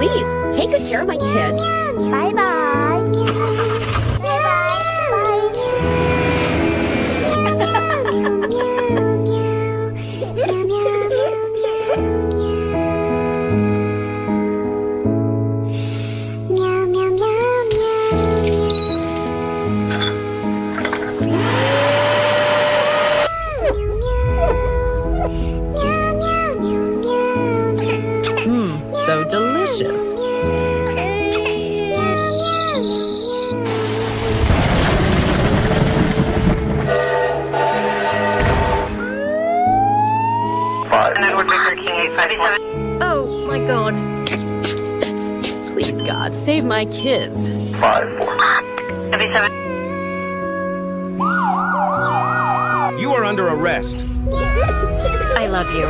Please, take good care of my kids. Bye-bye. So delicious. Oh my God. Please, God, save my kids. 5-4. You are under arrest. I love you.